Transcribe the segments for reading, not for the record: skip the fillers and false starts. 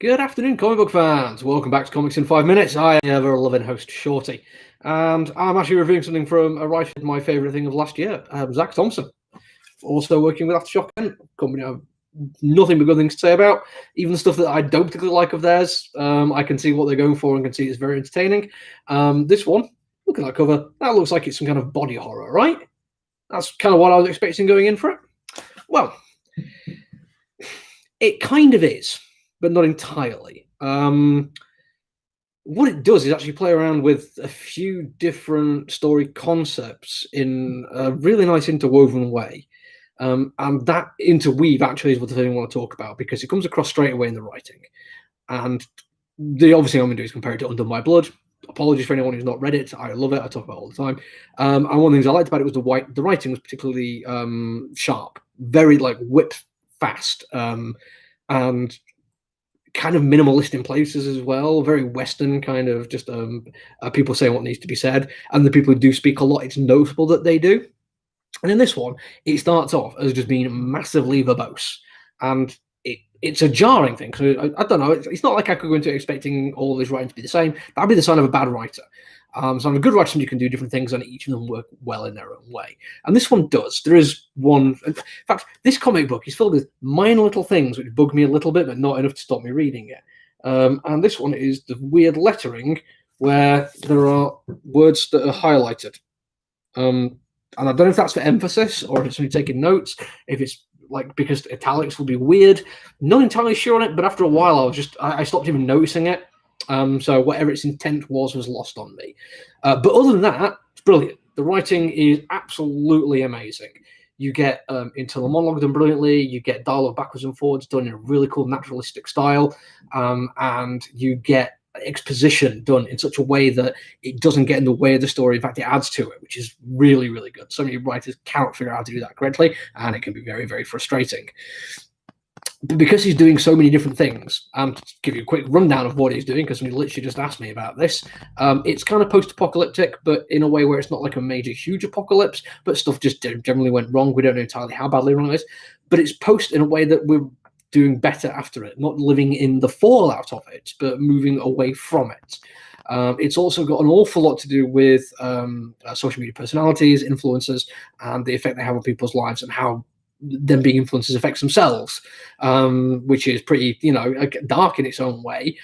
Good afternoon, comic book fans. Welcome back to Comics in 5 Minutes. I am ever loving host Shorty, and I'm actually reviewing something from a writer my favourite thing of last year, Zach Thompson. Also working with Aftershock, company I have nothing but good things to say about. Even the stuff that I don't particularly like of theirs, I can see what they're going for and can see it's very entertaining. This one, look at that cover. That looks like it's some kind of body horror, right? That's kind of what I was expecting going in for it. Well, it kind of is, but not entirely. What it does is actually play around with a few different story concepts in a really nice interwoven way. And that interweave actually is what the thing I want to talk about, because it comes across straight away in the writing. And the obvious thing I'm going to do is compare it to Under My Blood. Apologies for anyone who's not read it. I love it. I talk about it all the time. And one of the things I liked about it was the writing was particularly sharp, very whip fast, and kind of minimalist in places as well, very Western kind of just people saying what needs to be said, and the people who do speak a lot, it's noticeable that they do. And in this one, it starts off as just being massively verbose, and it's a jarring thing. So I don't know, it's not like I could go into it expecting all of this writing to be the same. That'd be the sign of a bad writer. So I'm a good writer, you can do different things, and each of them work well in their own way. And this one does. There is one. In fact, this comic book is filled with minor little things which bug me a little bit, but not enough to stop me reading it. And this one is the weird lettering where there are words that are highlighted. And I don't know if that's for emphasis or if it's somebody taking notes. If it's because italics will be weird. Not entirely sure on it, but after a while, I stopped even noticing it. So whatever its intent was lost on me. But other than that, it's brilliant. The writing is absolutely amazing. You get internal monologue done brilliantly. You get dialogue backwards and forwards done in a really cool naturalistic style. And you get exposition done in such a way that it doesn't get in the way of the story. In fact, it adds to it, which is really, really good. So many writers cannot figure out how to do that correctly, and it can be very, very frustrating. But because he's doing so many different things, to give you a quick rundown of what he's doing, because somebody literally just asked me about this, it's kind of post-apocalyptic, but in a way where it's not like a major, huge apocalypse, but stuff just generally went wrong. We don't know entirely how badly wrong it is, but it's post in a way that we're doing better after it, not living in the fallout of it, but moving away from it. It's also got an awful lot to do with social media personalities, influencers, and the effect they have on people's lives and how them being influencers affects themselves, which is pretty, dark in its own way.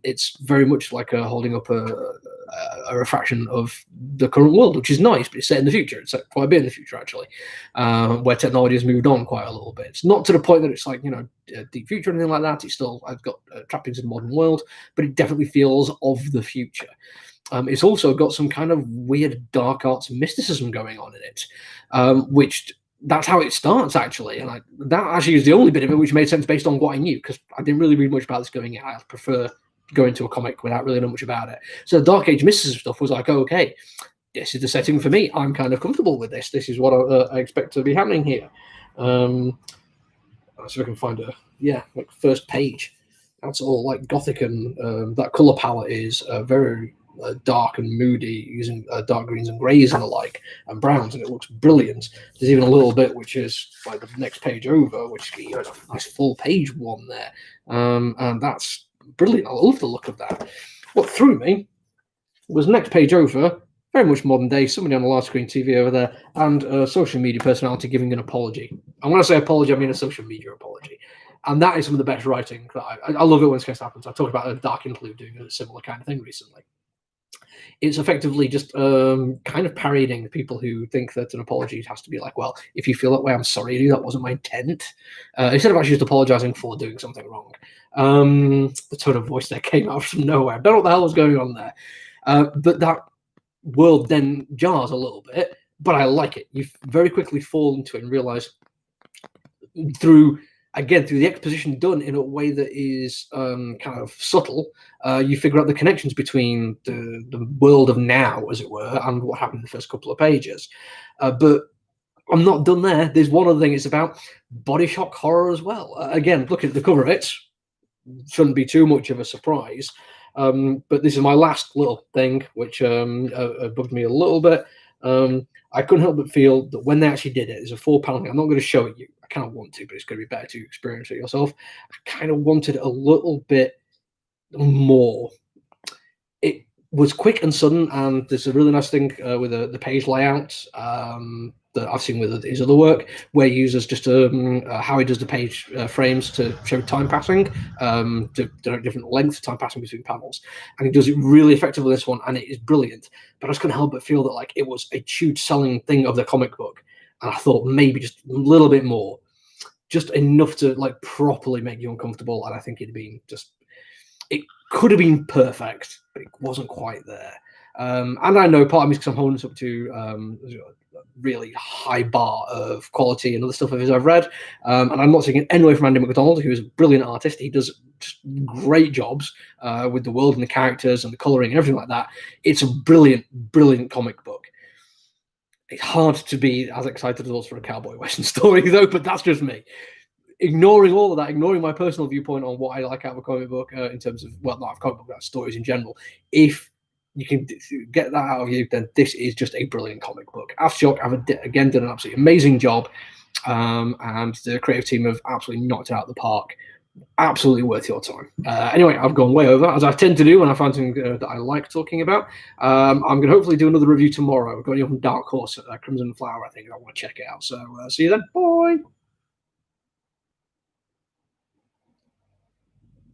It's very much like holding up a refraction of the current world, which is nice, but it's set in the future. It's quite a bit in the future, actually, where technology has moved on quite a little bit. It's not to the point that it's a deep future or anything like that. It's still, I've got trappings of the modern world, but it definitely feels of the future. It's also got some kind of weird dark arts mysticism going on in it, which that's how it starts, actually. And that actually is the only bit of it which made sense based on what I knew, because I didn't really read much about this going in. I prefer going to a comic without really knowing much about it. So the Dark Age mysticism stuff was like, oh, okay, this is the setting for me. I'm kind of comfortable with this. This is what I expect to be happening here. Let's see if I can find first page. That's all gothic, and that color palette is very dark and moody, using dark greens and greys and the like, and browns, and it looks brilliant. There's even a little bit which is the next page over, which is a nice full page one there, and that's brilliant. I love the look of that. What threw me was next page over, very much modern day, somebody on a large screen TV over there, and a social media personality giving an apology. And when I say apology, I mean a social media apology. And that is some of the best writing. I love it when this happens. I talked about a Dark Interlude doing a similar kind of thing recently. It's effectively just kind of parodying people who think that an apology has to be well, if you feel that way, I'm sorry, that wasn't my intent. Instead of actually just apologizing for doing something wrong. The tone of voice there came out from nowhere. I don't know what the hell was going on there. But that world then jars a little bit, but I like it. You very quickly fall into it and realize through the exposition done in a way that is kind of subtle, you figure out the connections between the world of now, as it were, and what happened in the first couple of pages. But I'm not done there. There's one other thing. It's about body shock horror as well. Again, look at the cover of it. Shouldn't be too much of a surprise. But this is my last little thing, which bugged me a little bit. I couldn't help but feel that when they actually did it, there's a 4-panel thing. I'm not going to show it you. I kind of want to, but it's going to be better to experience it yourself. I kind of wanted a little bit more. It was quick and sudden, and there's a really nice thing with the page layout that I've seen with his other work, where he uses just how he does the page frames to show time passing, different lengths, time passing between panels, and he does it really effectively in this one, and it is brilliant. But I just couldn't help but feel that like it was a huge selling thing of the comic book, and I thought maybe just a little bit more, just enough to like properly make you uncomfortable, and I think it'd been just. It could have been perfect, but it wasn't quite there. And I know part of me is because I'm holding this up to a really high bar of quality and other stuff of his I've read. And I'm not taking it anyway from Andy McDonald, who is a brilliant artist. He does just great jobs with the world and the characters and the coloring and everything like that. It's a brilliant, brilliant comic book. It's hard to be as excited as us for a cowboy western story, though, but that's just me. Ignoring all of that, ignoring my personal viewpoint on what I like out of a comic book in terms of, well, not of comic book, stories in general, if you can get that out of you, then this is just a brilliant comic book. Aftershock have again done an absolutely amazing job, and the creative team have absolutely knocked it out of the park. Absolutely worth your time. Anyway, I've gone way over, as I tend to do when I find something that I like talking about. I'm going to hopefully do another review tomorrow. I've got you from Dark Horse, Crimson Flower, I think. I want to check it out. So see you then. Bye.